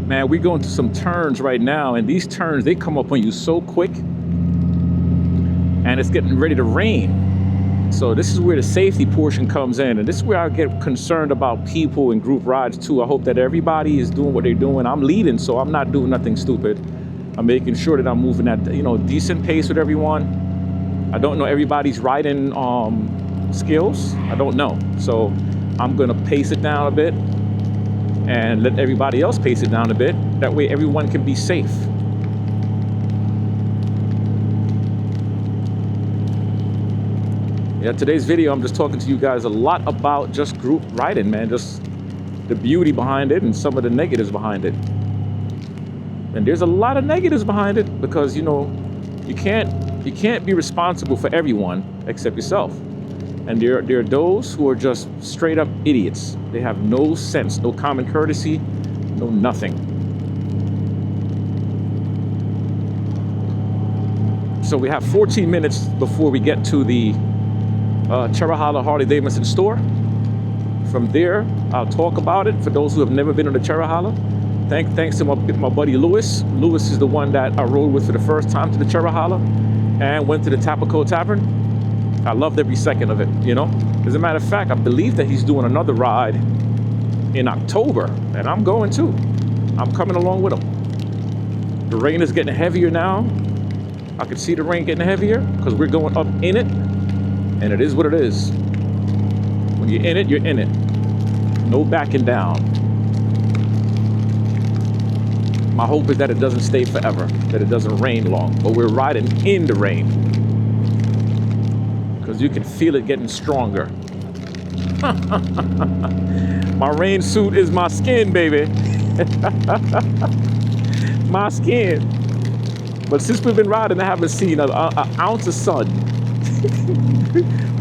Man, we're going through some turns right now, and these turns, they come up on you so quick, and it's getting ready to rain. So this is where the safety portion comes in, and this is where I get concerned about people and group rides too. I hope that everybody is doing what they're doing. I'm leading, so I'm not doing nothing stupid. I'm making sure that I'm moving at, decent pace with everyone. I don't know everybody's riding skills. I don't know. So I'm gonna pace it down a bit and let everybody else pace it down a bit. That way everyone can be safe. Yeah, today's video, I'm just talking to you guys a lot about just group riding, man. Just the beauty behind it and some of the negatives behind it. And there's a lot of negatives behind it because, you can't be responsible for everyone except yourself. And there are those who are just straight up idiots. They have no sense, no common courtesy, no nothing. So we have 14 minutes before we get to the Cherohala Harley Davidson store. From there, I'll talk about it for those who have never been on the Cherohala. Thanks to my buddy Lewis. Lewis is the one that I rode with for the first time to the Cherohala and went to the Tapaco Tavern. I loved every second of it, As a matter of fact, I believe that he's doing another ride in October, and I'm going too. I'm coming along with him. The rain is getting heavier now. I can see the rain getting heavier because we're going up in it, and it is what it is. When you're in it, you're in it. No backing down. My hope is that it doesn't stay forever, that it doesn't rain long, but we're riding in the rain. Because you can feel it getting stronger. My rain suit is my skin, baby. My skin. But since we've been riding, I haven't seen an ounce of sun.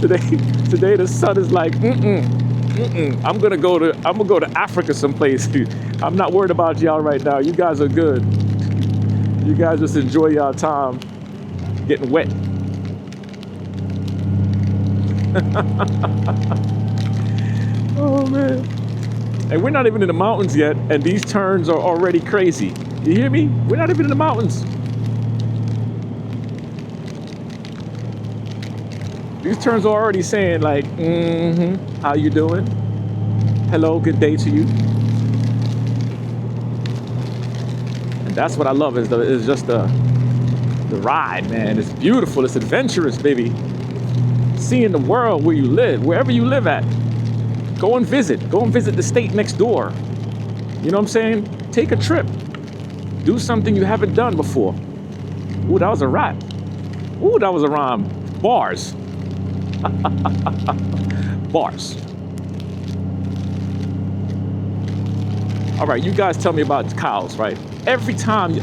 Today the sun is like, I'm gonna go to Africa someplace. I'm not worried about y'all right now. You guys are good. You guys just enjoy y'all time getting wet. Oh man. And we're not even in the mountains yet, and these turns are already crazy. You hear me? We're not even in the mountains. These turns are already saying like, how you doing? Hello, good day to you. And that's what I love is just the ride, man. It's beautiful, it's adventurous, baby. Seeing the world where you live, wherever you live at. Go and visit the state next door. You know what I'm saying? Take a trip. Do something you haven't done before. Ooh, that was a rap. Ooh, that was a rhyme. Bars. Bars. All right, you guys tell me about cows, right? Every time,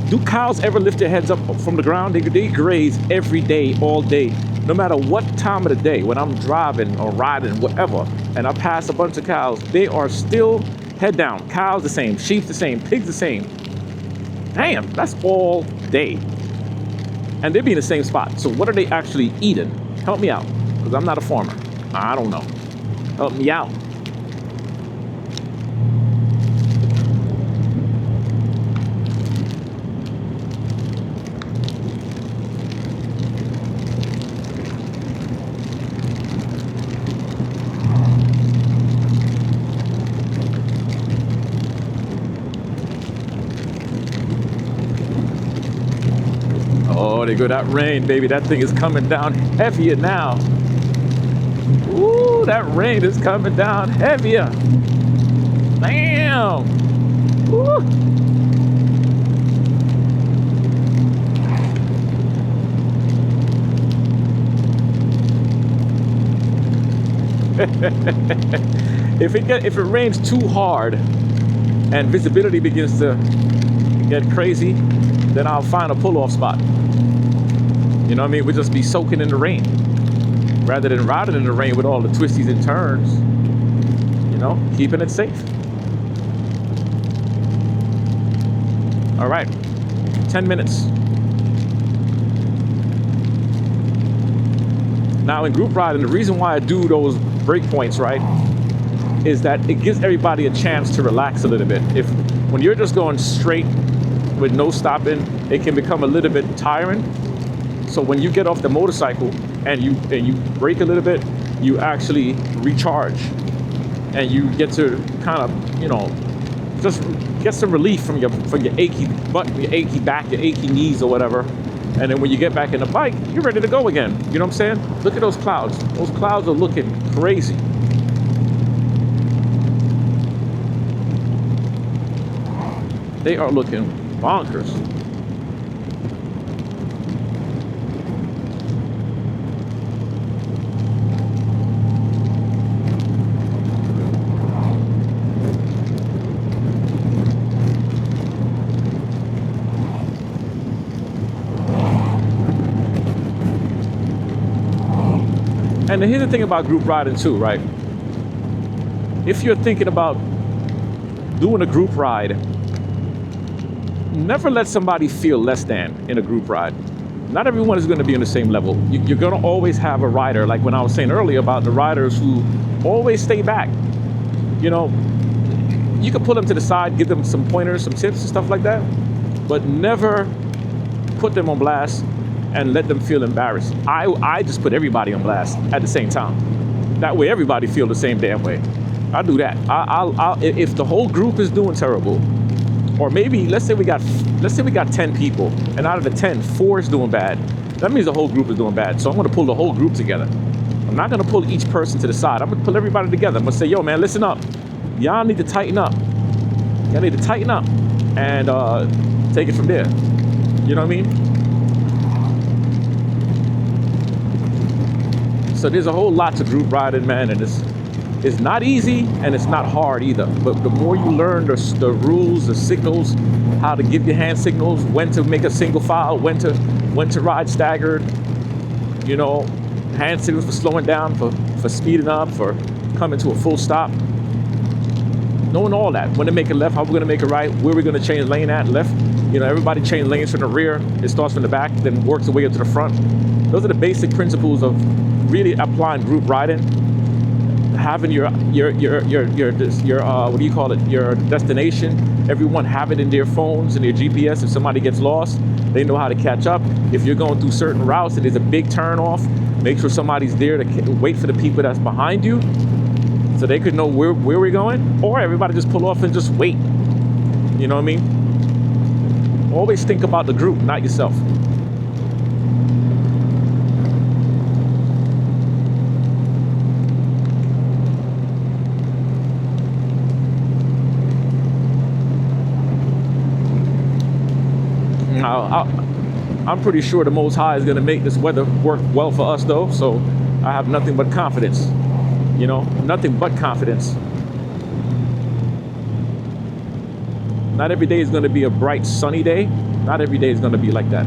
do cows ever lift their heads up from the ground? They graze every day, all day. No matter what time of the day, when I'm driving or riding, whatever, and I pass a bunch of cows, they are still head down. Cows the same, sheep the same, pigs the same. Damn, that's all day. And they be in the same spot. So what are they actually eating? Help me out, because I'm not a farmer. I don't know. Help me out. Oh, there go that rain, baby. That thing is coming down heavier now. Ooh, that rain is coming down heavier. Damn. Ooh. If it rains too hard and visibility begins to get crazy, then I'll find a pull-off spot. You know what I mean? We'll just be soaking in the rain rather than riding in the rain with all the twisties and turns. Keeping it safe. All right, 10 minutes. Now in group riding, the reason why I do those break points, right, is that it gives everybody a chance to relax a little bit. When you're just going straight with no stopping, it can become a little bit tiring. So when you get off the motorcycle and you brake a little bit, you actually recharge, and you get to kind of, you know, just get some relief from your achy butt, your achy back, your achy knees or whatever. And then when you get back in the bike, you're ready to go again. You know what I'm saying? Look at those clouds. Those clouds are looking crazy. They are looking bonkers. And here's the thing about group riding too, right? If you're thinking about doing a group ride, never let somebody feel less than in a group ride. Not everyone is going to be on the same level. You're going to always have a rider, like when I was saying earlier about the riders who always stay back. You know, you can pull them to the side, give them some pointers, some tips and stuff like that, but never put them on blast and let them feel embarrassed. I just put everybody on blast at the same time. That way everybody feel the same damn way. I do that. I'll if the whole group is doing terrible, or maybe let's say we got 10 people, and out of the 10, 4 is doing bad. That means the whole group is doing bad. So I'm gonna pull the whole group together. I'm not gonna pull each person to the side. I'm gonna pull everybody together. I'm gonna say, yo man, listen up. Y'all need to tighten up. Y'all need to tighten up and take it from there. You know what I mean? So there's a whole lot to group riding, man, and it's not easy and it's not hard either. But the more you learn the rules, the signals, how to give your hand signals, when to make a single file, when to ride staggered, you know, hand signals for slowing down, for speeding up, for coming to a full stop. Knowing all that, when to make a left, how we're gonna make a right, where we're gonna change lane at, left. You know, everybody change lanes from the rear. It starts from the back, then works its way up to the front. Those are the basic principles of really applying group riding. Having your what do you call it? Your destination. Everyone have it in their phones and their GPS. If somebody gets lost, they know how to catch up. If you're going through certain routes and there's a big turn off, make sure somebody's there to wait for the people that's behind you, so they could know where we're going. Or everybody just pull off and just wait. You know what I mean? Always think about the group, not yourself. I'm pretty sure the Most High is going to make this weather work well for us, though. So I have nothing but confidence. You know, nothing but confidence. Not every day is going to be a bright, sunny day. Not every day is going to be like that.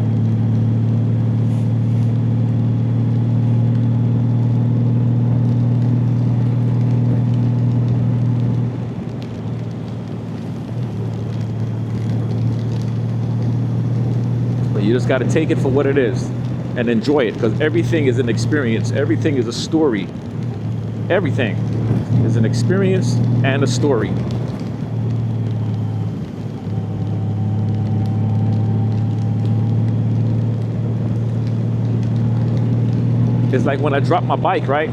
You just got to take it for what it is and enjoy it, because everything is an experience. Everything is a story. Everything is an experience and a story. It's like when I drop my bike, right?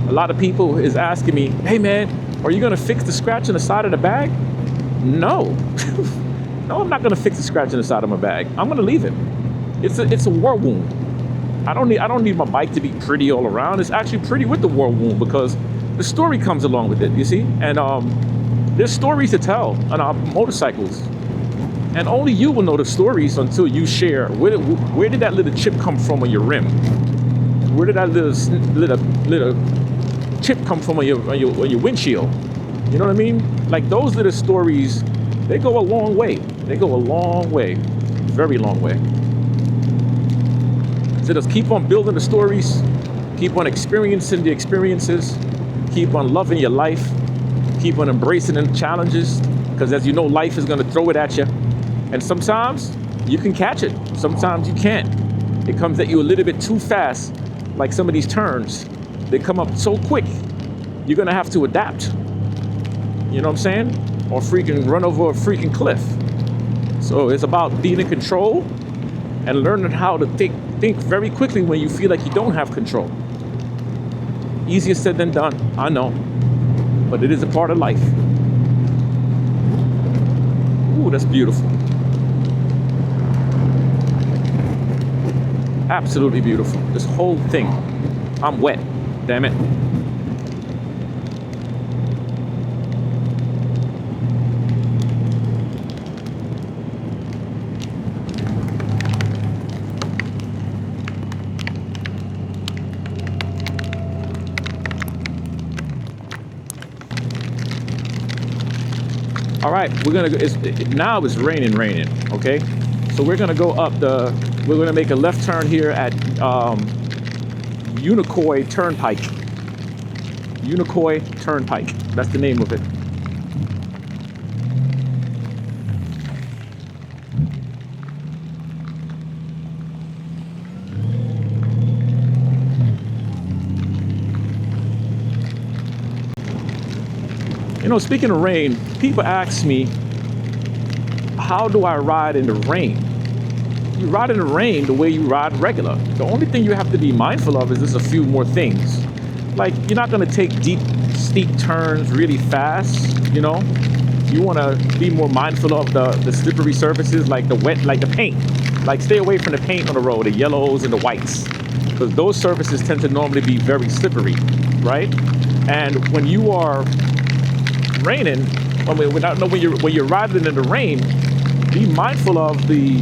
A lot of people is asking me, hey man, are you going to fix the scratch on the side of the bag? No. No, I'm not going to fix the scratch on the side of my bag. I'm going to leave it. It's a war wound. I don't need my bike to be pretty all around. It's actually pretty with the war wound, because the story comes along with it, you see? And there's stories to tell on our motorcycles. And only you will know the stories until you share. Where did that little chip come from on your rim? Where did that little chip come from on your windshield? You know what I mean? Like those little stories, they go a long way. They go a long way, very long way. So just keep on building the stories, keep on experiencing the experiences, keep on loving your life, keep on embracing the challenges, because as you know, life is going to throw it at you. And sometimes you can catch it, sometimes you can't. It comes at you a little bit too fast, like some of these turns. They come up so quick, you're going to have to adapt. You know what I'm saying? or freaking run over a freaking cliff. So it's about being in control and learning how to think very quickly when you feel like you don't have control. Easier said than done, I know, but it is a part of life. Ooh, that's beautiful. Absolutely beautiful. This whole thing. I'm wet, damn it. All right, we're gonna go. Now it's raining, okay? So we're gonna go up we're gonna make a left turn here at Unicoi Turnpike. Unicoi Turnpike, that's the name of it. You know, speaking of rain, people ask me, how do I ride in the rain? You ride in the rain the way you ride regular. The only thing you have to be mindful of is just a few more things. Like, you're not gonna take deep, steep turns really fast, you know? You wanna be more mindful of the slippery surfaces, like the wet, like the paint. Like, stay away from the paint on the road, the yellows and the whites, because those surfaces tend to normally be very slippery, right? And when you are raining, when you're riding in the rain, be mindful of the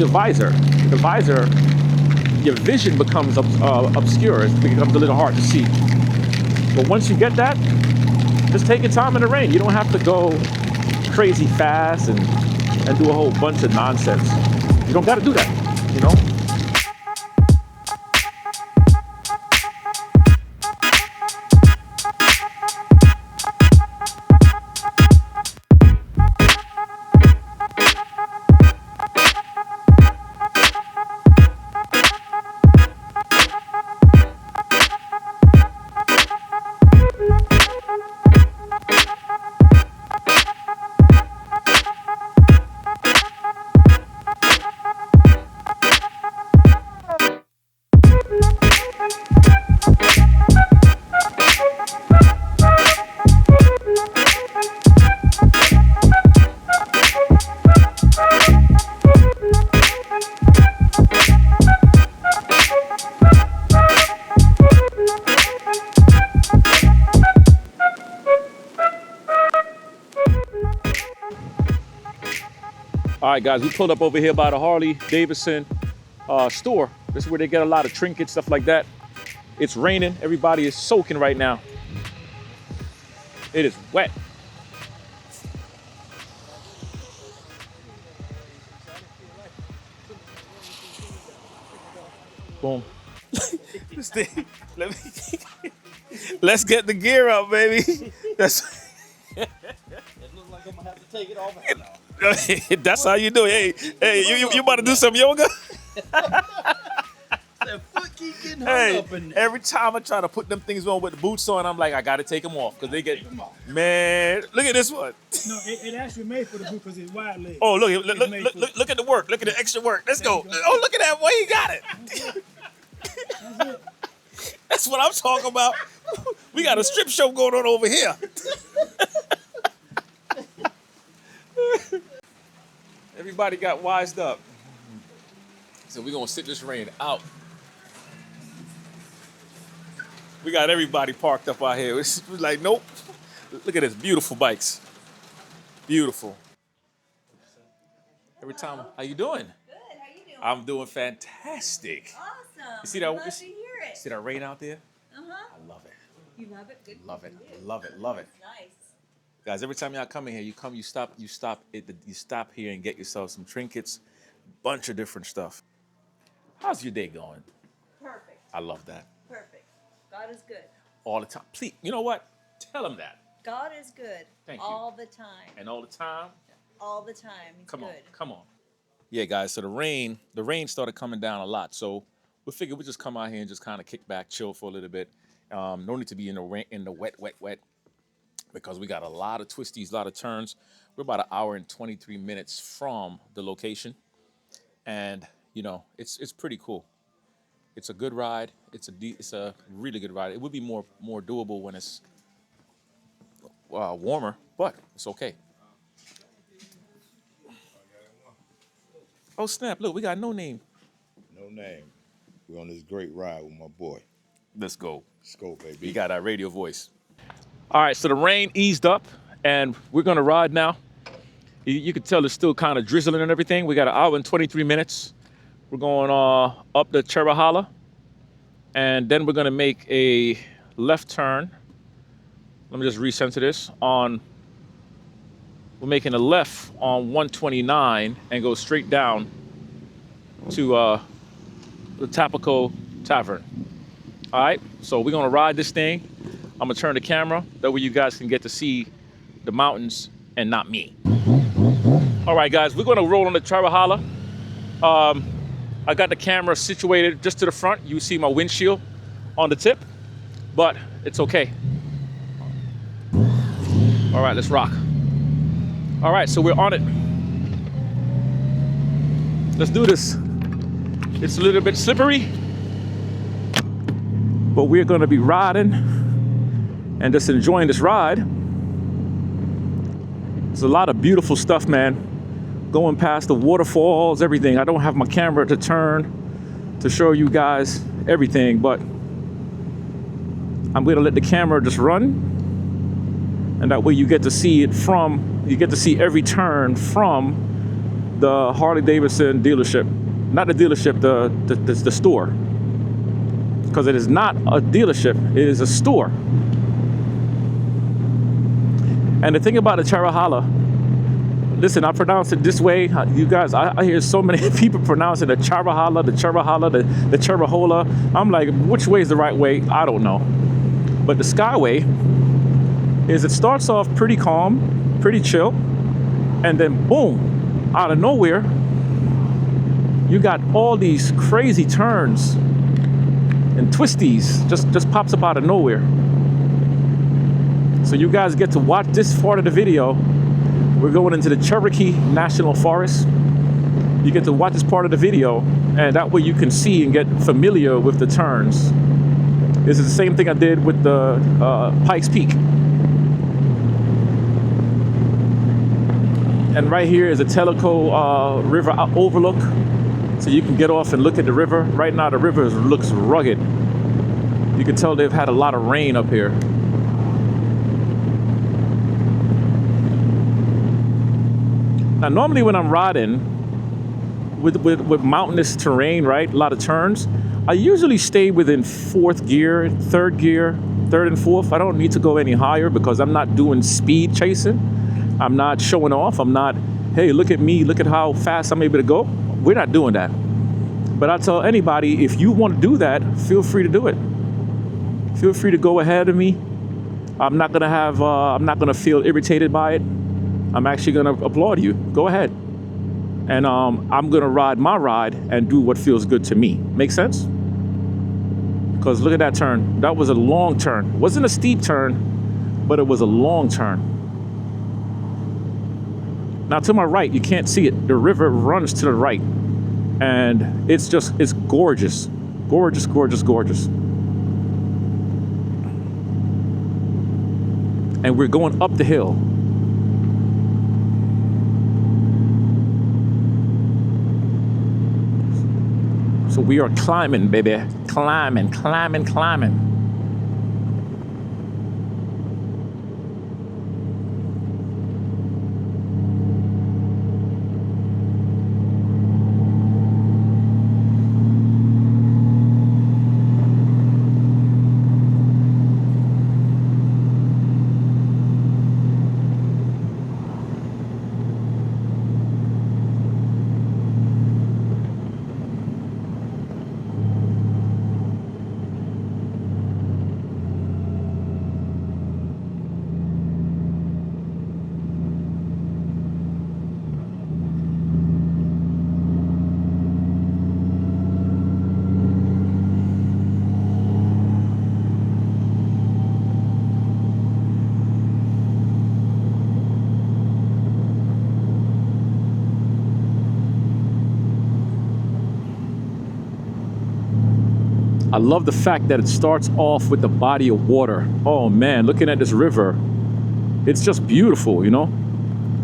visor. The visor, your vision becomes obscure. It becomes a little hard to see. But once you get that, just take your time in the rain. You don't have to go crazy fast and do a whole bunch of nonsense. You don't got to do that, you know? All right, guys, we pulled up over here by the Harley Davidson store. This is where they get a lot of trinkets, stuff like that. It's raining. Everybody is soaking right now. It is wet. Boom. Let's get the gear up, baby. That's It looks like I'm gonna have to take it off. that's how you do it. Hey, you about to do some yoga? That foot keep getting hung up in there. Every time I try to put them things on with the boots on, I'm like, I gotta take them off because they get. Man, look at this one. No, it actually made for the boot because it's wide leg. Oh, look at the work. Look at the extra work. Let's go. Oh, look at that boy. He got it. That's it. That's what I'm talking about. We got a strip show going on over here. Everybody got wised up. So we're gonna sit this rain out. We got everybody parked up out here. It's like, nope. Look at this, beautiful bikes. Beautiful. Every time, how you doing? Good. How you doing? I'm doing fantastic. Awesome. You see that? Love to hear it. See that rain out there? Uh-huh. I love it. You love it? Good. Love it. for you. Love it. Love it. Nice. Guys, every time y'all come in here, you stop here and get yourself some trinkets, bunch of different stuff. How's your day going? Perfect. I love that. Perfect. God is good. All the time. Please, you know what? Tell them that. God is good. Thank you. All the time. And all the time. All the time. He's Come good. on, come on. Yeah, guys. So the rain started coming down a lot. So we figured we'd just come out here and just kind of kick back, chill for a little bit. No need to be in the rain, in the wet. because we got a lot of twisties, a lot of turns. We're about an hour and 23 minutes from the location. And, you know, it's pretty cool. It's a good ride. It's a really good ride. It would be more doable when it's warmer, but it's okay. Oh, snap. Look, we got No Name. No name. We're on this great ride with my boy. Let's go. Let's go, baby. You got that radio voice. All right, so the rain eased up, and we're going to ride now. You can tell it's still kind of drizzling and everything. We got an hour and 23 minutes. We're going up the Cherohala, and then we're going to make a left turn. Let me just recenter this. We're making a left on 129 and go straight down to the Tapico Tavern. All right, so we're gonna ride this thing. I'm gonna turn the camera, that way you guys can get to see the mountains and not me. All right, guys, we're gonna roll on the Cherohala. I got the camera situated just to the front. You see my windshield on the tip, but it's okay. All right, let's rock. All right, so we're on it. Let's do this. It's a little bit slippery, but we're gonna be riding and just enjoying this ride. There's a lot of beautiful stuff, man. Going past the waterfalls, everything. I don't have my camera to turn to show you guys everything, but I'm gonna let the camera just run. And that way you get to see every turn from the Harley Davidson dealership. Not the dealership, the store. Because it is not a dealership, it is a store. And the thing about the Cherohala, listen, I pronounce it this way. You guys, I hear so many people pronouncing the Cherohala, the Cherohala. I'm like, which way is the right way? I don't know. But the Skyway is, it starts off pretty calm, pretty chill, and then boom, out of nowhere, you got all these crazy turns and twisties, just pops up out of nowhere. So you guys get to watch this part of the video. We're going into the Cherokee National Forest. You get to watch this part of the video, and that way you can see and get familiar with the turns. This is the same thing I did with the Pikes Peak. And right here is a Tellico River overlook. So you can get off and look at the river. Right now the river looks rugged. You can tell they've had a lot of rain up here. Now normally when I'm riding with mountainous terrain, right, a lot of turns, I usually stay within fourth gear, third and fourth. I don't need to go any higher because I'm not doing speed chasing. I'm not showing off. I'm not, hey, look at me, look at how fast I'm able to go. We're not doing that. But I tell anybody, if you want to do that, feel free to do it. Feel free to go ahead of me. I'm not gonna feel irritated by it. I'm actually gonna applaud you. Go ahead. And I'm gonna ride my ride and do what feels good to me. Make sense? Because look at that turn. That was a long turn. It wasn't a steep turn, but it was a long turn. Now to my right, you can't see it. The river runs to the right. And it's gorgeous. Gorgeous, gorgeous, gorgeous. And we're going up the hill. So we are climbing, baby. Climbing, climbing, climbing. I love the fact that it starts off with the body of water. Oh man, looking at this river, it's just beautiful, you know?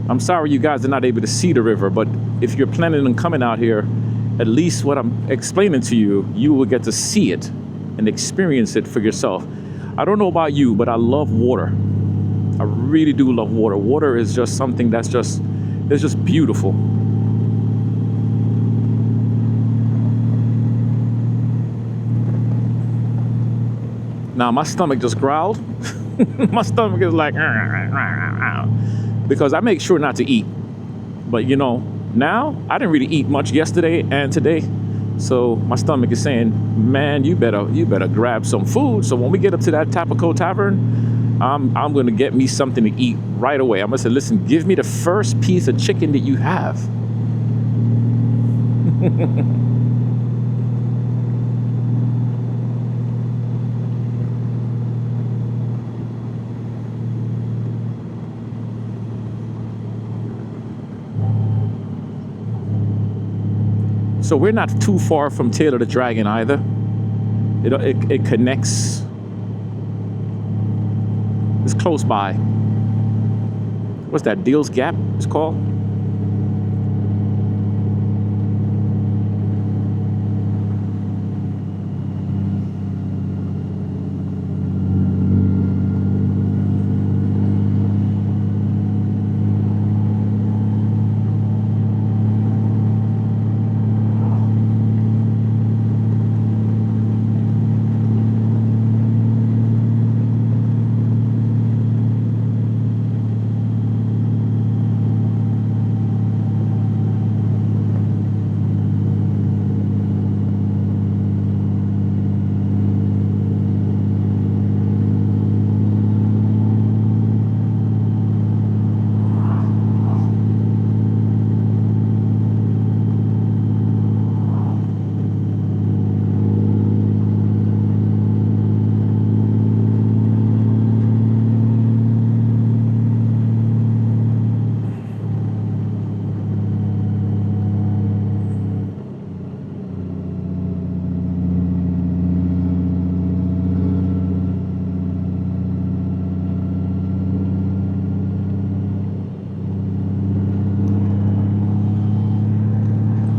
I'm sorry you guys are not able to see the river, but if you're planning on coming out here, at least what I'm explaining to you, you will get to see it and experience it for yourself. I don't know about you, but I love water. I really do love water. Water is just something that's just, it's just beautiful. Now my stomach just growled. My stomach is like, because I make sure not to eat. But you know, now I didn't really eat much yesterday and today. So my stomach is saying, man, you better grab some food. So when we get up to that Tapaco Tavern, I'm gonna get me something to eat right away. I'm gonna say, listen, give me the first piece of chicken that you have. So we're not too far from Taylor the Dragon either. It connects. It's close by. What's that? Deals Gap it's called?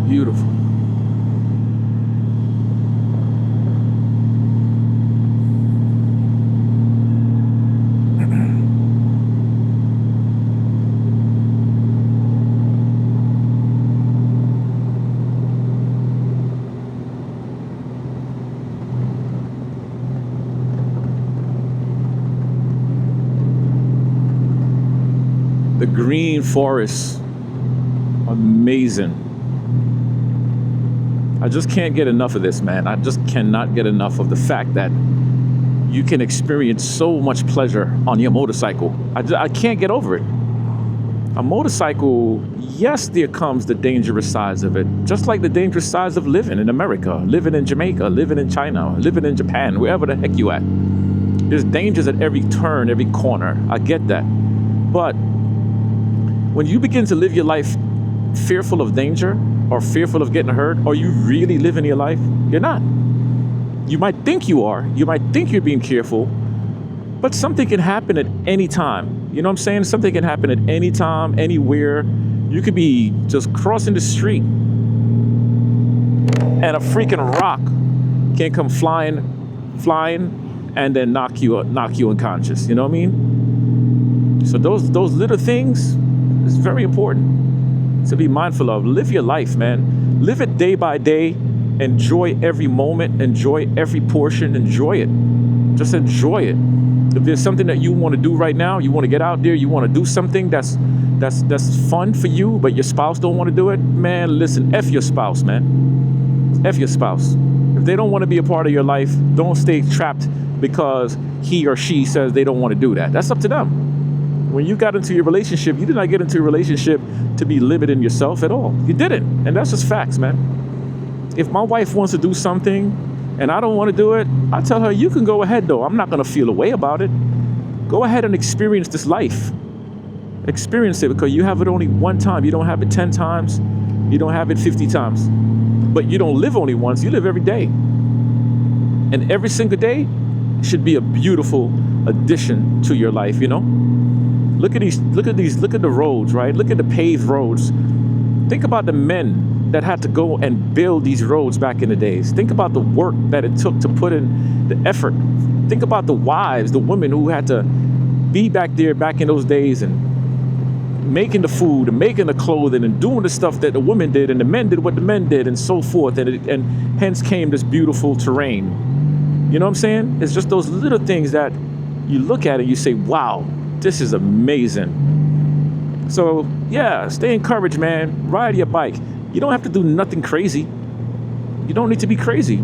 Beautiful. The green forest, amazing. I just can't get enough of this, man. I just cannot get enough of the fact that you can experience so much pleasure on your motorcycle. I can't get over it. A motorcycle, yes, there comes the dangerous sides of it, just like the dangerous sides of living in America, living in Jamaica, living in China, living in Japan, wherever the heck you at. There's dangers at every turn, every corner. I get that. But when you begin to live your life fearful of danger or fearful of getting hurt, are you really living your life? You're not. You might think you are. You might think you're being careful, but something can happen at any time. You know what I'm saying? Something can happen at any time, anywhere. You could be just crossing the street and a freaking rock can come flying, and then knock you unconscious. You know what I mean? So those little things is very important to be mindful of. Live your life, man. Live it day by day. Enjoy every moment. Enjoy every portion. Enjoy it. Just enjoy it. If there's something that you want to do right now, you want to get out there, you want to do something that's fun for you, but your spouse don't want to do it, man, listen, F your spouse, man. F your spouse. If they don't want to be a part of your life, don't stay trapped because he or she says they don't want to do that. That's up to them. When you got into your relationship, you did not get into a relationship to be limiting yourself at all. You didn't. And that's just facts, man. If my wife wants to do something and I don't want to do it, I tell her, you can go ahead though. I'm not going to feel a way about it. Go ahead and experience this life. Experience it, because you have it only one time. You don't have it 10 times. You don't have it 50 times. But you don't live only once. You live every day. And every single day should be a beautiful addition to your life, you know? Look at the roads, right? Look at the paved roads. Think about the men that had to go and build these roads back in the days. Think about the work that it took to put in the effort. Think about the wives, the women who had to be back there back in those days and making the food and making the clothing and doing the stuff that the women did and the men did what the men did and so forth. And hence came this beautiful terrain. You know what I'm saying? It's just those little things that you look at and you say, wow, this is amazing. So yeah, stay encouraged, man. Ride your bike. You don't have to do nothing crazy. You don't need to be crazy.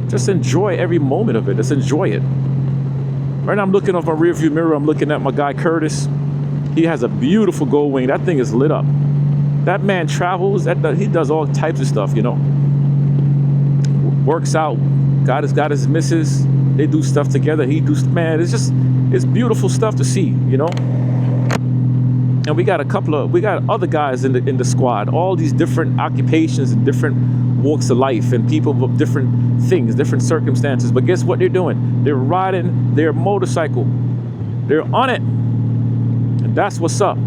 Just enjoy every moment of it. Just enjoy it. Right now I'm looking off my rearview mirror. I'm looking at my guy Curtis. He has a beautiful gold wing. That thing is lit up. That man travels. He does all types of stuff, you know. Works out. Got his missus. They do stuff together. Man, it's beautiful stuff to see, you know. And we got other guys in the squad, all these different occupations and different walks of life and people of different things, different circumstances. But guess what they're doing? They're riding their motorcycle. They're on it. And that's what's up.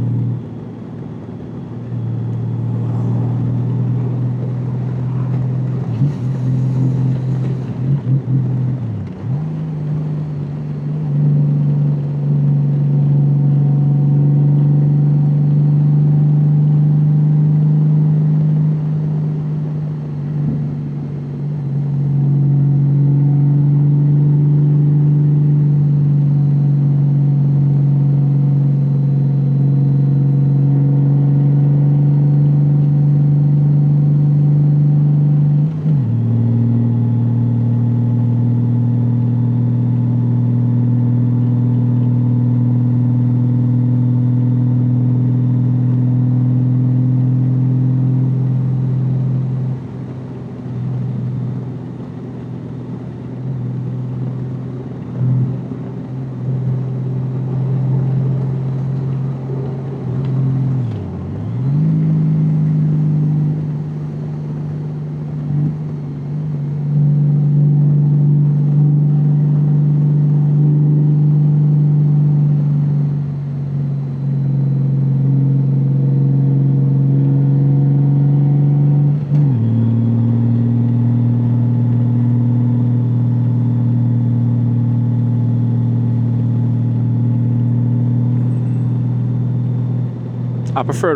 I prefer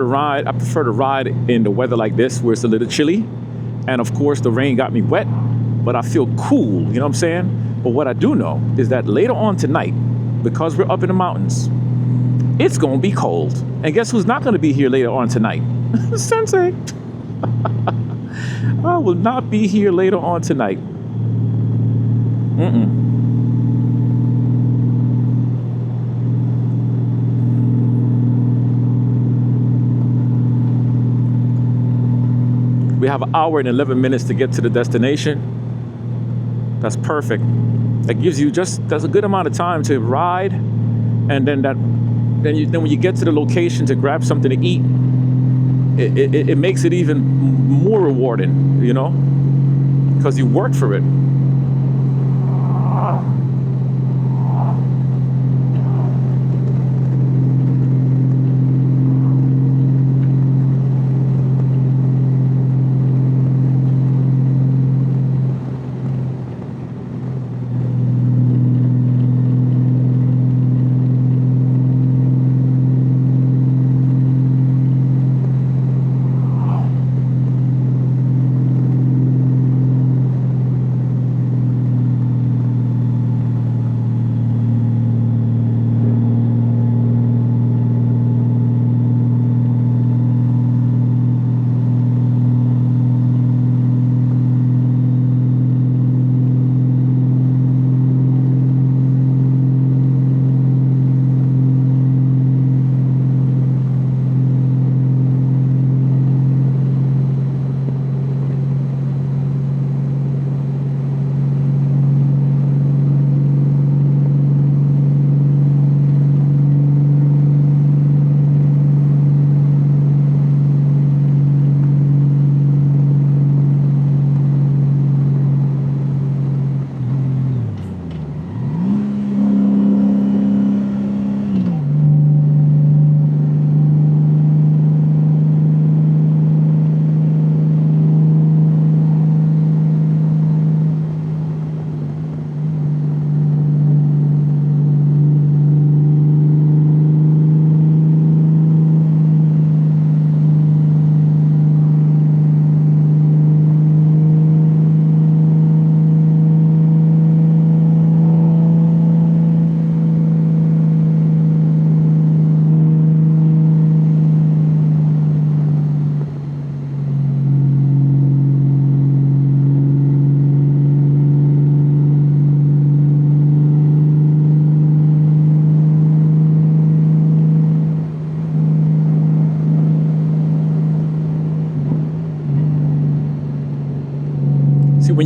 to ride in the weather like this where it's a little chilly. And of course the rain got me wet, but I feel cool, you know what I'm saying? But what I do know is that later on tonight, because we're up in the mountains, it's gonna be cold. And guess who's not gonna be here later on tonight? Sensei. I will not be here later on tonight. We have an hour and 11 minutes to get to the destination. That's perfect. That gives you that's a good amount of time to ride, and then when you get to the location to grab something to eat, it makes it even more rewarding, you know, because you worked for it.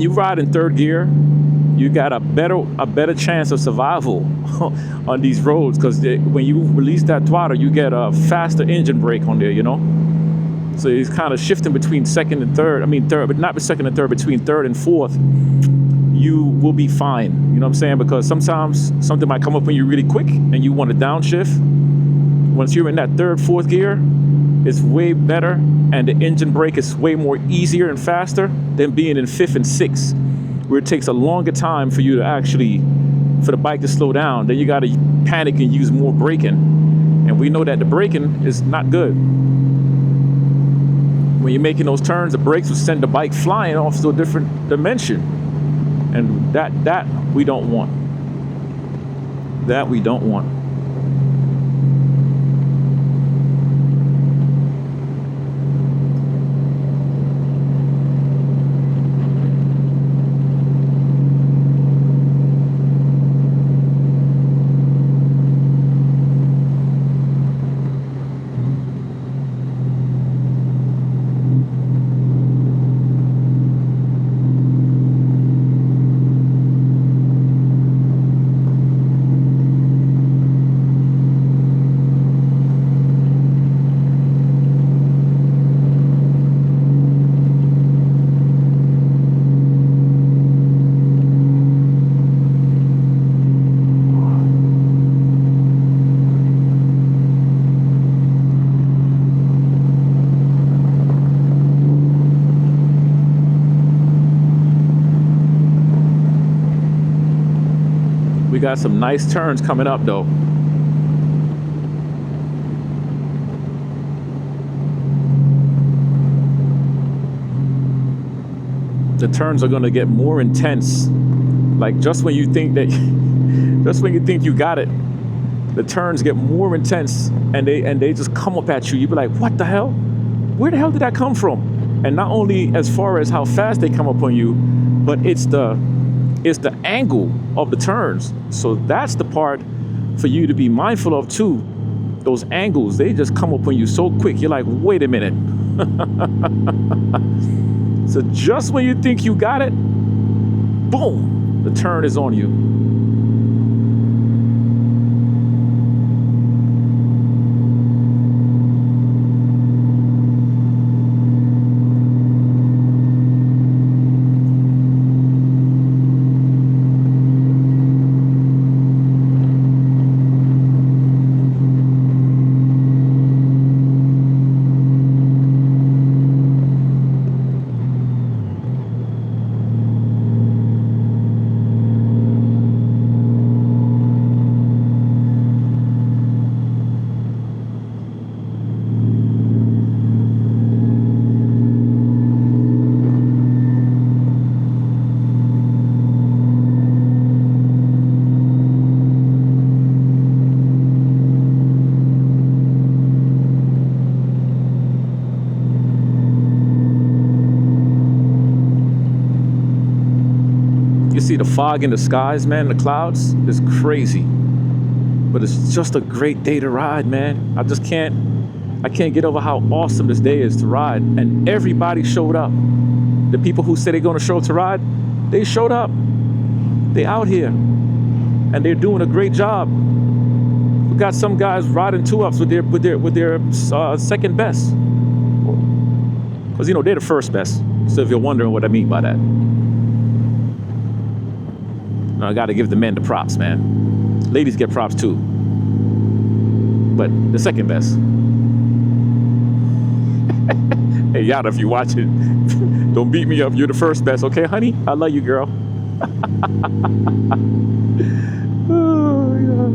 you ride in third gear, you got a better chance of survival on these roads, because when you release that throttle, you get a faster engine brake on there, you know. So it's kind of shifting between second and third. I mean third, but not second and third, between third and fourth. You will be fine. You know what I'm saying? Because sometimes something might come up when you're really quick and you want to downshift. Once you're in that third, fourth gear, it's way better, and the engine brake is way more easier and faster than being in fifth and sixth, where it takes a longer time for you to actually, for the bike to slow down. Then you got to panic and use more braking. And we know that the braking is not good. When you're making those turns, the brakes will send the bike flying off to a different dimension. And that we don't want. That we don't want. We got some nice turns coming up though. The turns are gonna get more intense. Like just when you think you got it, the turns get more intense, and they just come up at you. You be like, what the hell? Where the hell did that come from? And not only as far as how fast they come up on you, but it's the angle of the turns. So that's the part for you to be mindful of too. Those angles, they just come up on you so quick. You're like, wait a minute. So just when you think you got it, boom, the turn is on you. You see the fog in the skies, man, the clouds, it's crazy. But it's just a great day to ride, man. I can't get over how awesome this day is to ride. And everybody showed up. The people who said they're gonna show up to ride, they showed up. They out here. And they're doing a great job. We got some guys riding 2-ups with their second best. Because, you know, they're the first best. So if you're wondering what I mean by that. I got to give the men the props, man. Ladies get props too. But the second best. Hey, Yada, if you watch it, don't beat me up. You're the first best, okay, honey? I love you, girl. Oh, yeah.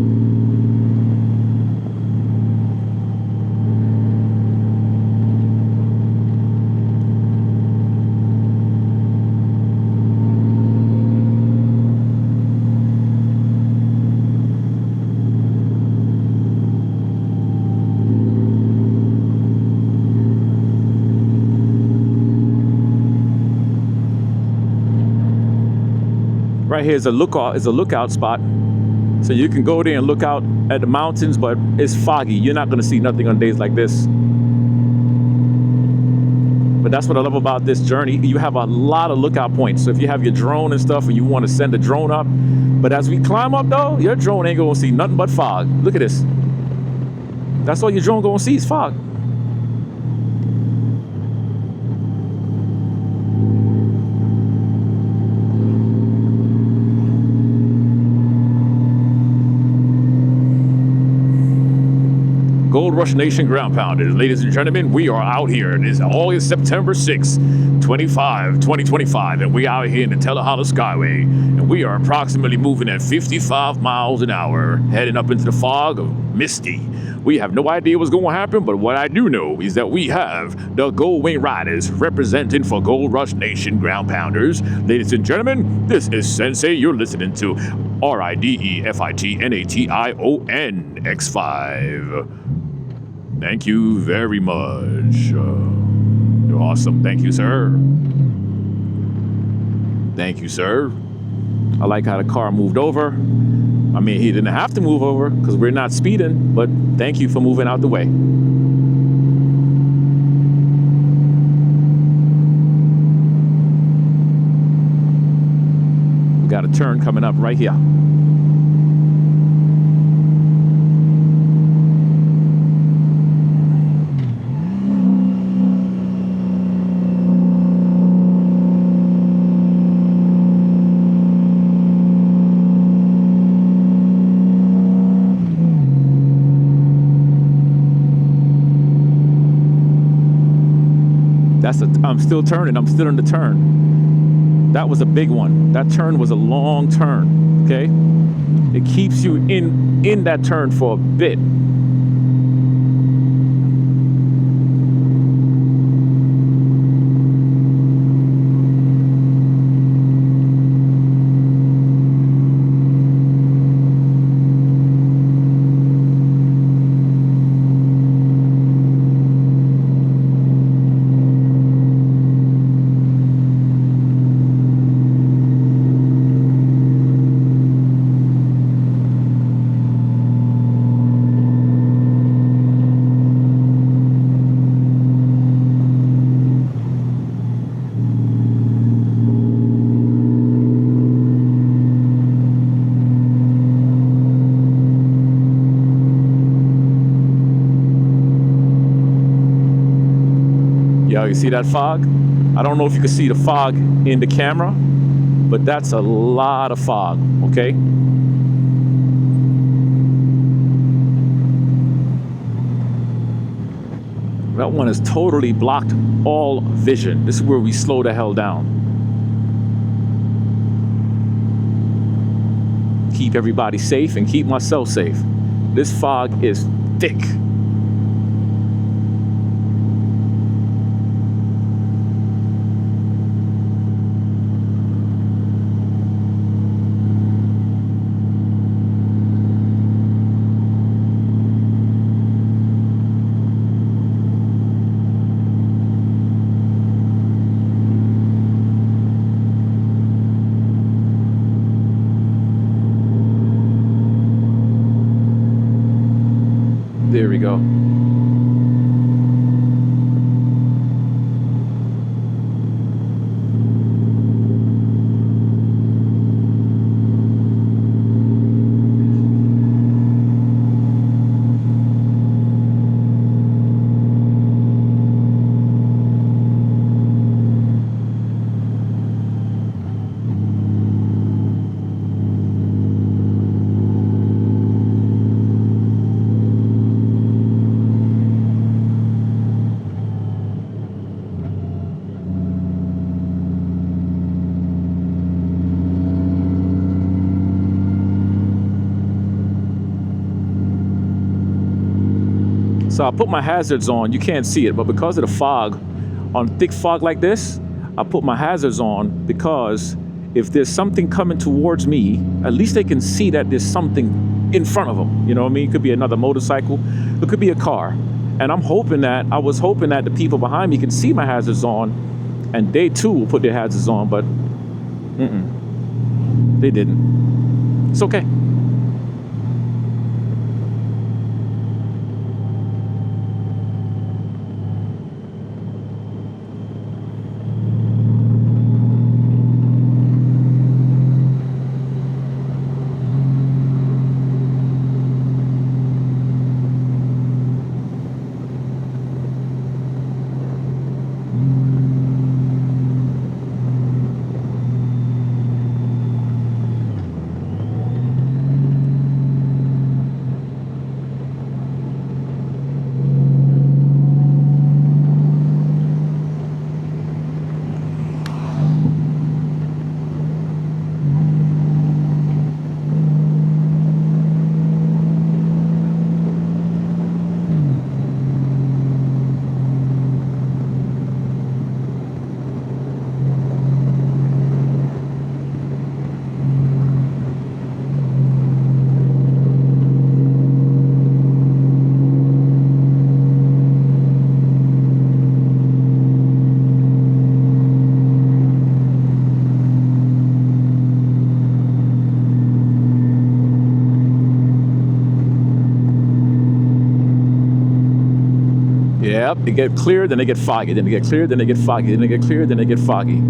Right here is a lookout spot. So you can go there and look out at the mountains, but it's foggy. You're not gonna see nothing on days like this. But that's what I love about this journey. You have a lot of lookout points. So if you have your drone and stuff and you want to send the drone up, but as we climb up though, your drone ain't gonna see nothing but fog. Look at this. That's all your drone gonna see is fog. Gold Rush Nation ground pounders, ladies and gentlemen, we are out here. It is August, September 6th, 2025, and we out here in the Cherohala Skyway, and we are approximately moving at 55 miles an hour, heading up into the fog of Misty. We have no idea what's going to happen, but what I do know is that we have the Gold Wing Riders representing for Gold Rush Nation ground pounders. Ladies and gentlemen, this is Sensei. You're listening to RIDEFITNATION X5. Thank you very much. You're awesome. Thank you, sir. Thank you, sir. I like how the car moved over. I mean, he didn't have to move over because we're not speeding, but thank you for moving out the way. We got a turn coming up right here. I'm still turning. I'm still in the turn. That was a big one. That turn was a long turn. Okay, it keeps you in that turn for a bit. Yo, you see that fog? I don't know if you can see the fog in the camera, but that's a lot of fog, okay? That one has totally blocked all vision. This is where we slow the hell down. Keep everybody safe and keep myself safe. This fog is thick. There we go. So I put my hazards on. You can't see it, but because of the fog, on thick fog like this, I put my hazards on because if there's something coming towards me, at least they can see that there's something in front of them. You know what I mean? It could be another motorcycle. It could be a car. And I was hoping that the people behind me can see my hazards on and they too will put their hazards on, but they didn't. It's okay. Yep, they get cleared, then they get foggy, then they get cleared, then they get foggy, then they get cleared, then they get foggy.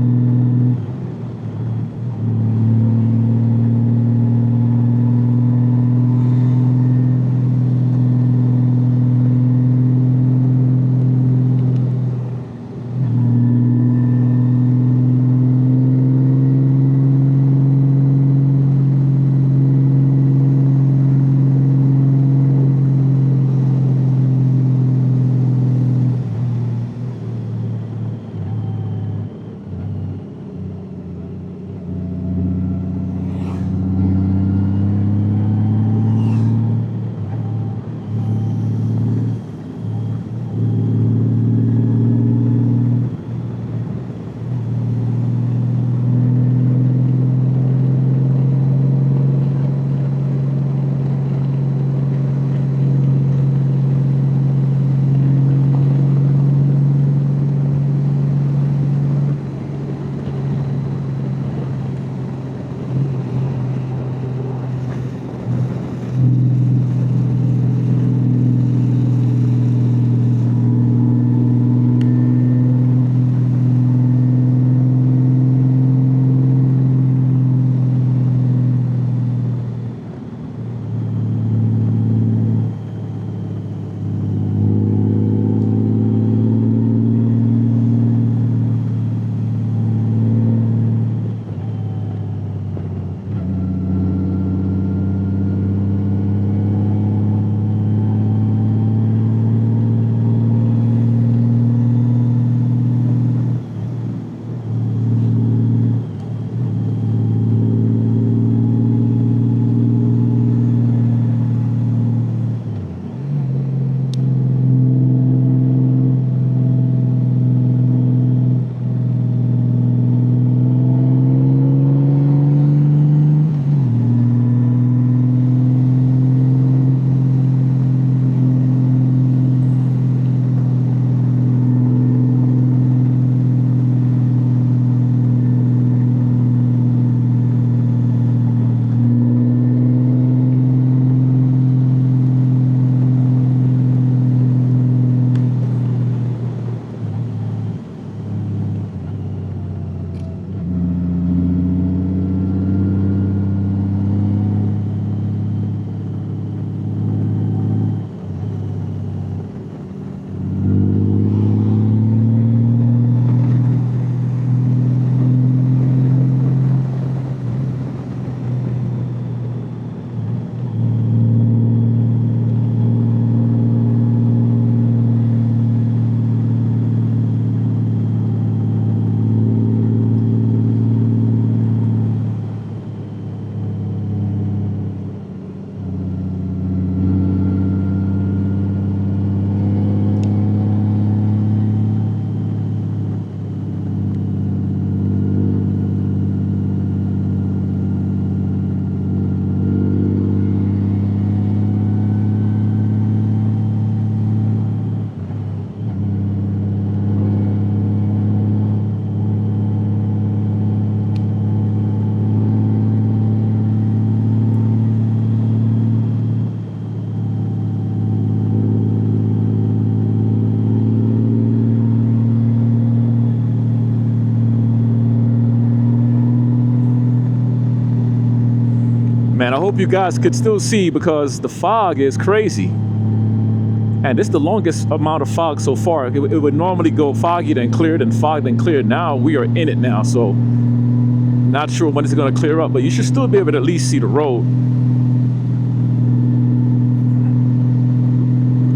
Man, I hope you guys could still see because the fog is crazy. And this is the longest amount of fog so far. It would normally go foggy, then cleared, and fog, then cleared. Now we are in it now, so not sure when it's going to clear up, but you should still be able to at least see the road.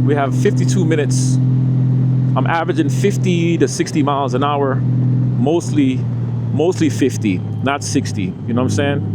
We have 52 minutes. I'm averaging 50 to 60 miles an hour, mostly 50, not 60. You know what I'm saying?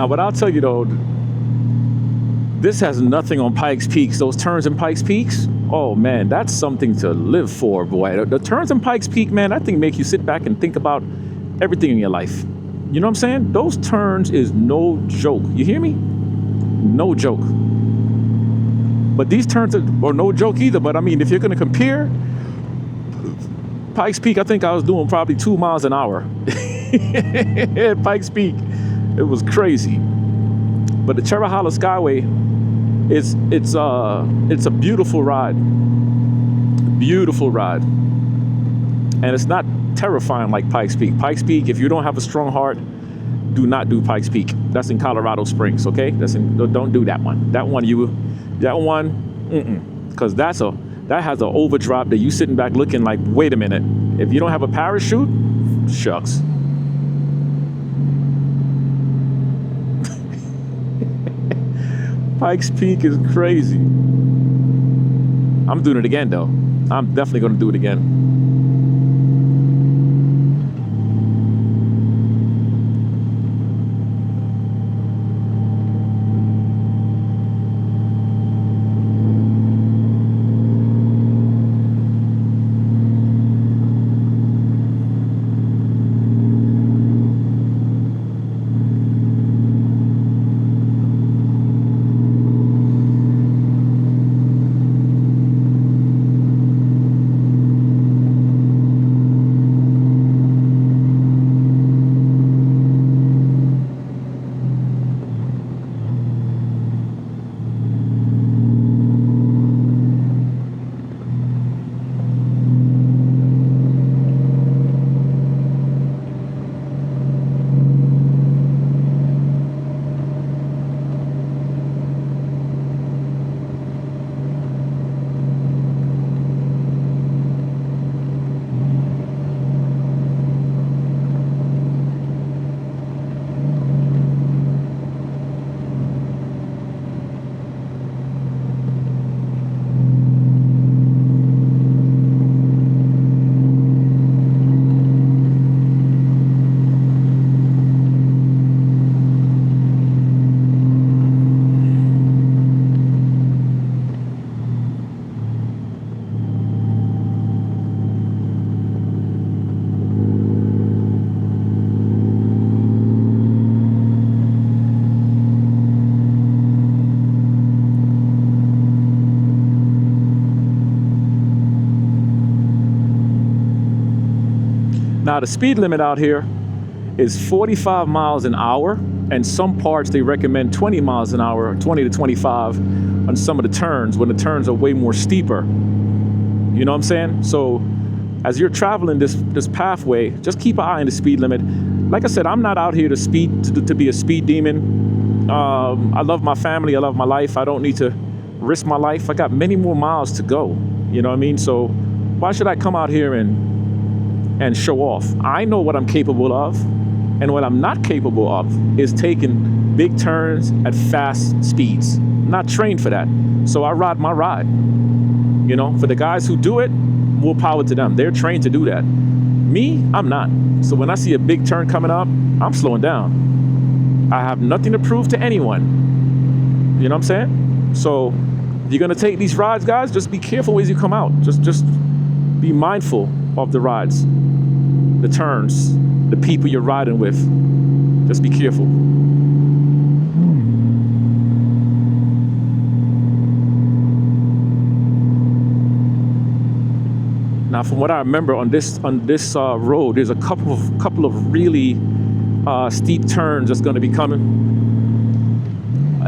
Now, what I'll tell you though, this has nothing on Pikes Peaks. Those turns in Pikes Peaks, oh man, that's something to live for, boy. The turns in Pikes Peak, man, that thing make you sit back and think about everything in your life. You know what I'm saying? Those turns is no joke. You hear me? No joke. But these turns are no joke either. But I mean, if you're going to compare, Pikes Peak, I think I was doing probably 2 miles an hour. At Pikes Peak, it was crazy. But the Cherohala Skyway, it's a beautiful ride. Beautiful ride. And it's not terrifying like Pikes Peak. Pikes Peak, if you don't have a strong heart, do not do Pikes Peak. That's in Colorado Springs, okay? Don't do that one. Because that has an overdrop that you sitting back looking like, wait a minute. If you don't have a parachute, shucks. Pikes Peak is crazy. I'm doing it again though. I'm definitely gonna do it again. Now the speed limit out here is 45 miles an hour, and some parts they recommend 20 miles an hour, 20 to 25 on some of the turns when the turns are way more steeper. You know what I'm saying? So as you're traveling this pathway, just keep an eye on the speed limit. Like I said, I'm not out here to be a speed demon. I love my family, I love my life. I don't need to risk my life. I got many more miles to go. You know what I mean? So why should I come out here and show off? I know what I'm capable of, and what I'm not capable of is taking big turns at fast speeds. I'm not trained for that. So I ride my ride. You know, for the guys who do it, more power to them. They're trained to do that. Me, I'm not. So when I see a big turn coming up, I'm slowing down. I have nothing to prove to anyone. You know what I'm saying? So if you're gonna take these rides, guys, just be careful as you come out. Just be mindful of the rides, the turns, the people you're riding with. Just be careful. Now, from what I remember on this road, there's a couple of really steep turns that's going to be coming,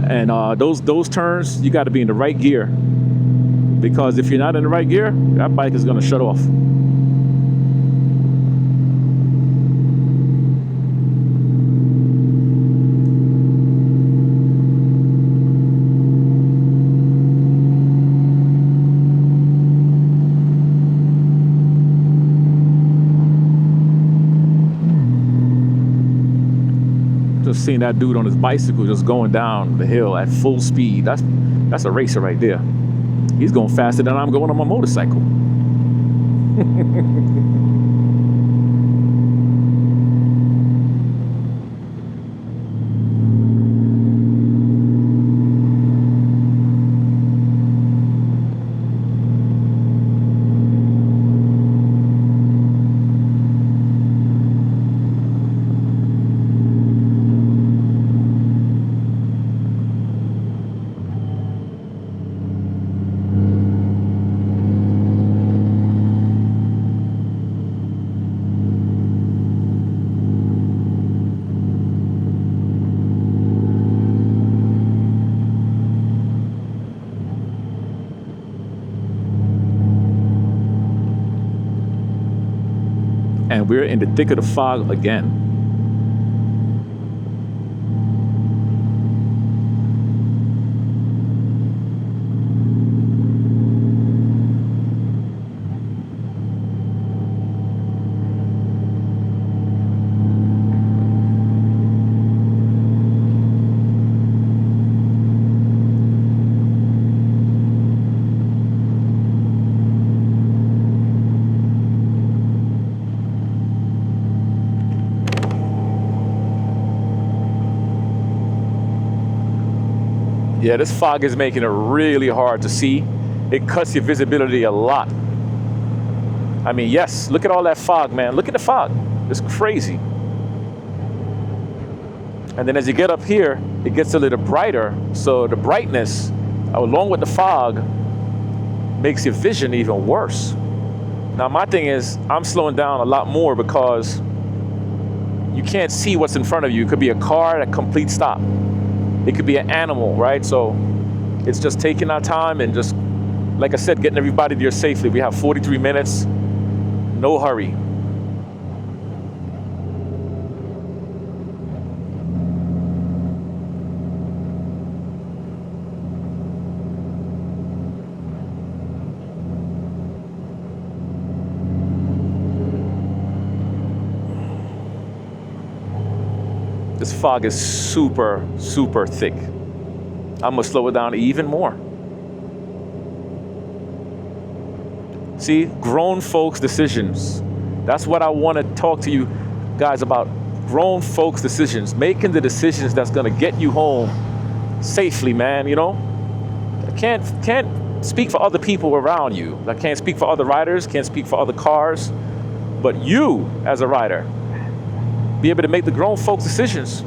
and those turns you got to be in the right gear, because if you're not in the right gear, that bike is going to shut off. Just seeing that dude on his bicycle just going down the hill at full speed. That's a racer right there. He's going faster than I'm going on my motorcycle. we're in the thick of the fog again. Yeah, this fog is making it really hard to see. It cuts your visibility a lot. I mean, yes, look at all that fog, man. Look at the fog. It's crazy. And then as you get up here, it gets a little brighter. So the brightness, along with the fog, makes your vision even worse. Now, my thing is, I'm slowing down a lot more because you can't see what's in front of you. It could be a car at a complete stop. It could be an animal, right? So it's just taking our time and just, like I said, getting everybody there safely. We have 43 minutes, no hurry. This fog is super, super thick. I'm gonna slow it down even more. See, grown folks' decisions. That's what I want to talk to you guys about. Grown folks' decisions, making the decisions that's gonna get you home safely, man. You know, I can't speak for other people around you. I can't speak for other riders, can't speak for other cars, but you as a rider, be able to make the grown folks' decisions.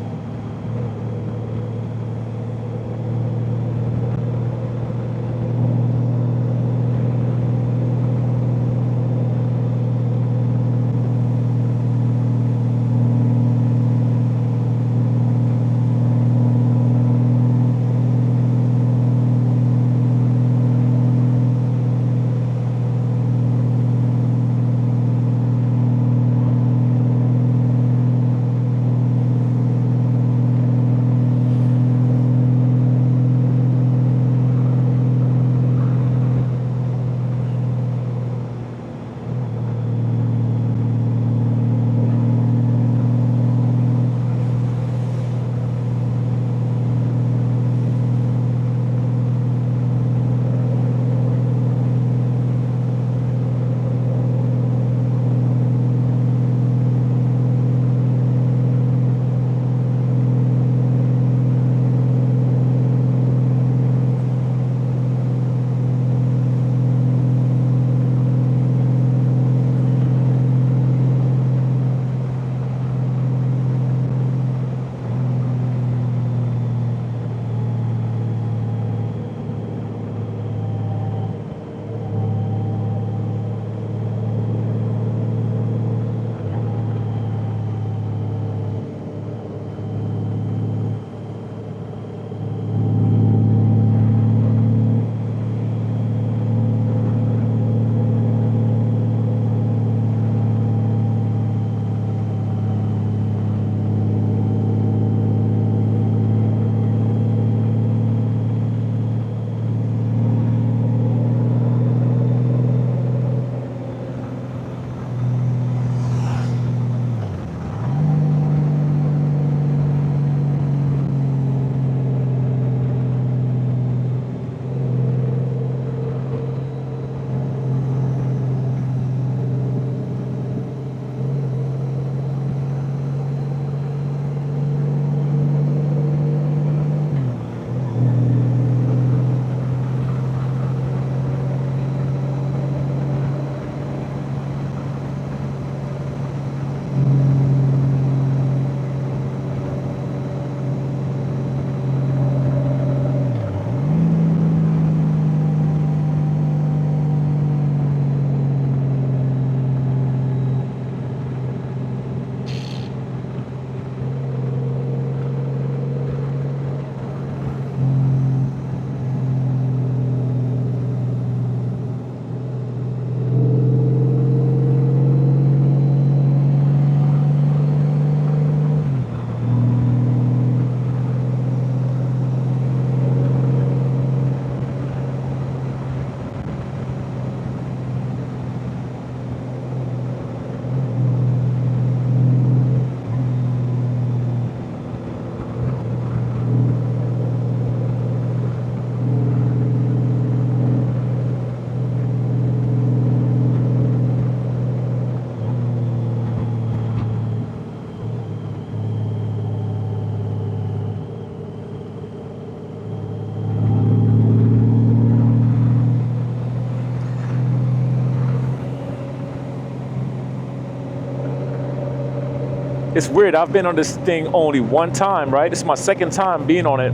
It's weird. I've been on this thing only one time, right? It's my second time being on it,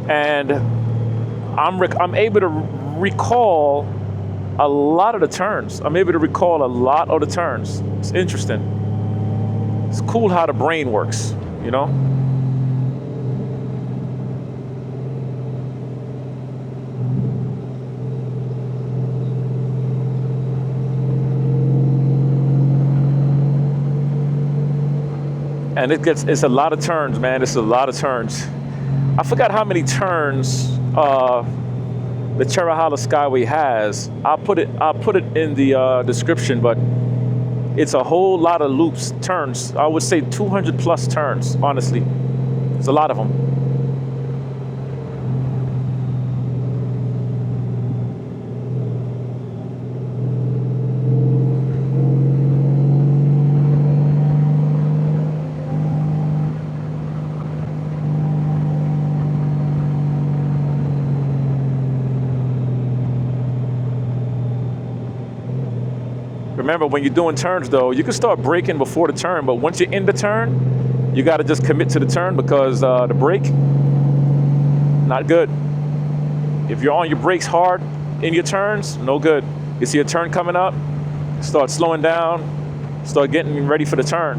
and I'm able to recall a lot of the turns. I'm able to recall a lot of the turns. It's interesting. It's cool how the brain works, you know? And it's a lot of turns, man. It's a lot of turns. I forgot how many turns the Cherohala Skyway has. I'll put it in the description, but it's a whole lot of loops, turns. I would say 200 plus turns, honestly. It's a lot of them. Remember, when you're doing turns, though, you can start braking before the turn, but once you're in the turn, you got to just commit to the turn because the brake, not good. If you're on your brakes hard in your turns, no good. You see a turn coming up, start slowing down, start getting ready for the turn.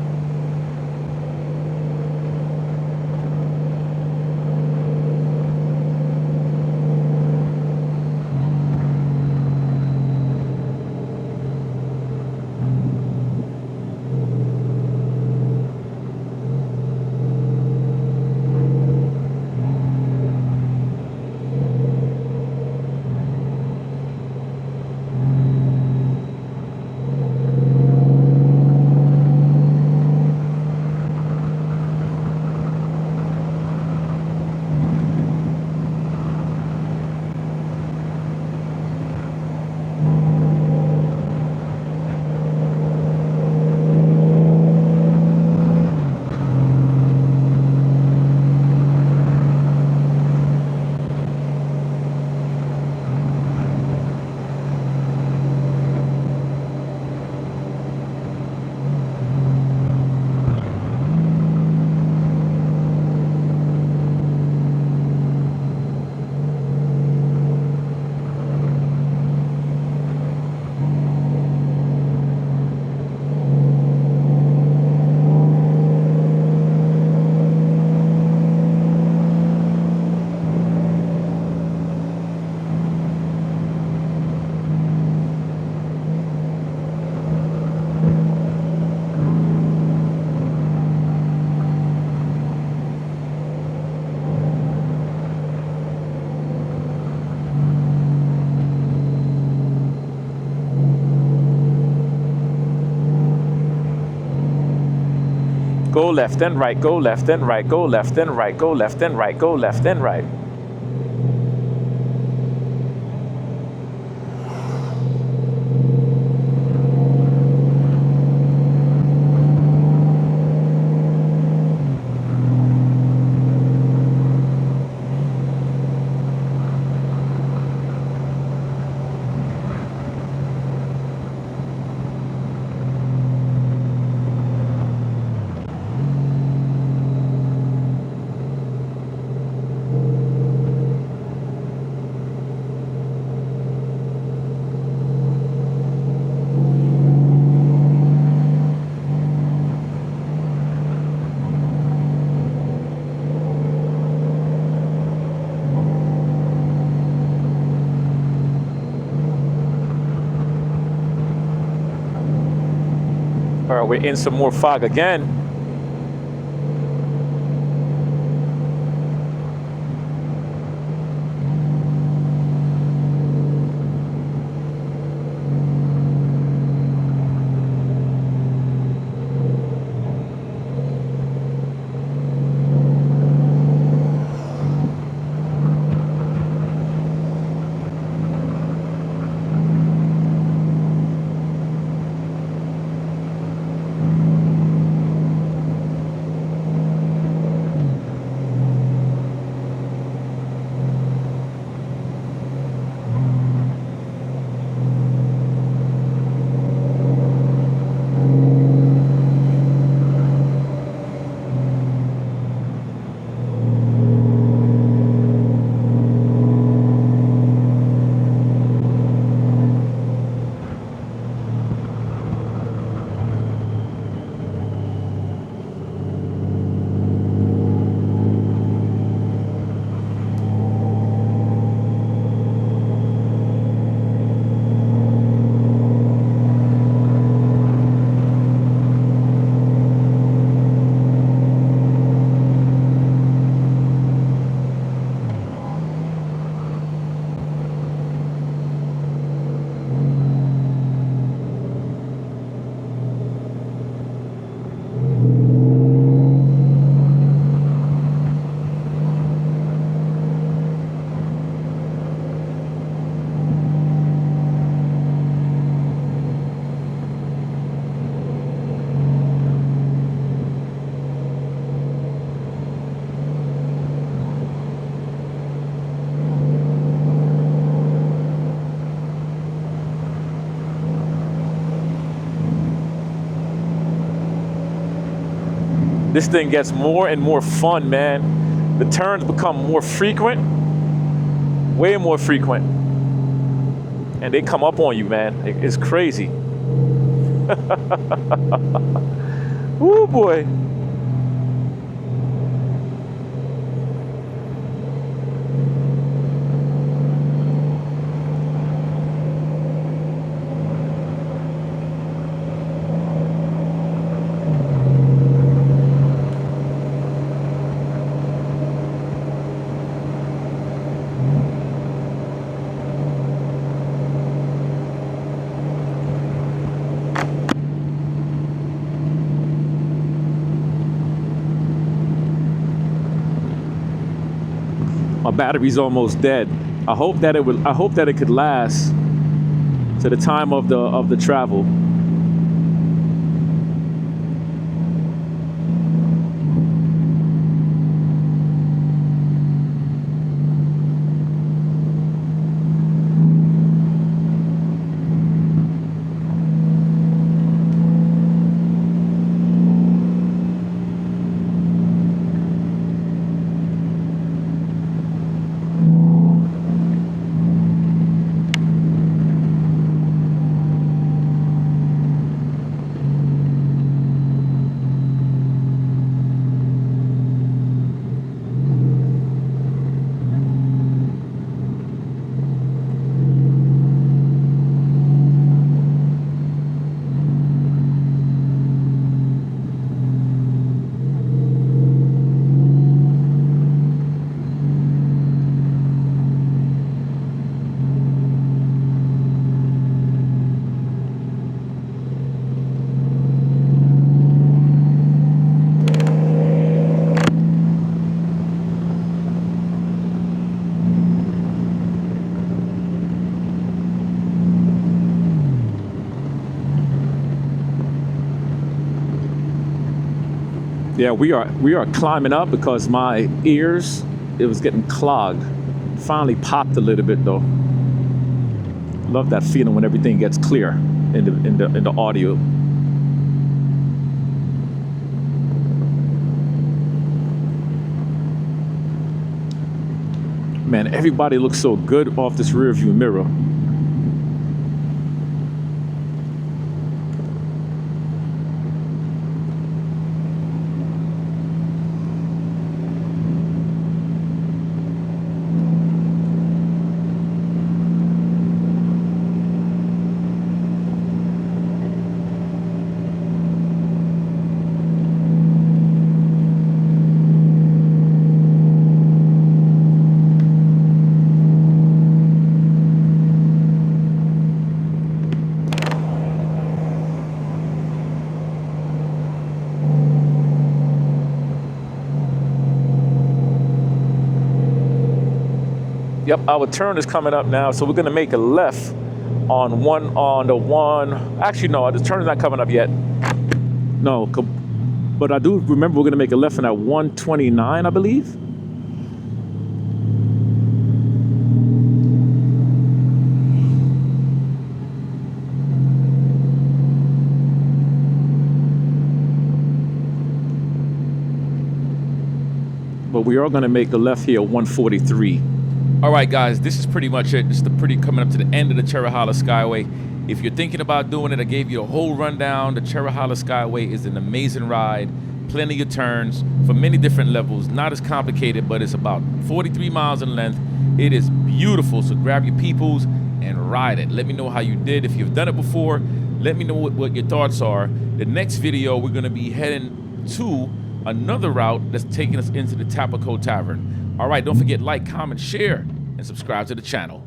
Go left and right, go left and right, go left and right, go left and right, go left and right. All right, we're in some more fog again. this thing gets more and more fun, man. The turns become more frequent, way more frequent. And they come up on you, man. It's crazy. Woo, boy. My battery's almost dead. I hope that it could last to the time of the travel. Yeah, we are climbing up because my ears, it was getting clogged. Finally popped a little bit though. Love that feeling when everything gets clear in the audio. Man, everybody looks so good off this rear view mirror. Yep, our turn is coming up now, so we're gonna make a left on the one. Actually, no, the turn is not coming up yet. No, but I do remember we're gonna make a left on that 129, I believe. But we are gonna make a left here, 143. All right, guys, this is pretty much it. This is coming up to the end of the Cherohala Skyway. If you're thinking about doing it, I gave you a whole rundown. The Cherohala Skyway is an amazing ride. Plenty of turns for many different levels. Not as complicated, but it's about 43 miles in length. It is beautiful, so grab your peoples and ride it. Let me know how you did. If you've done it before, let me know what your thoughts are. The next video, we're gonna be heading to another route that's taking us into the Tapaco Tavern. All right, don't forget, like, comment, share, and subscribe to the channel.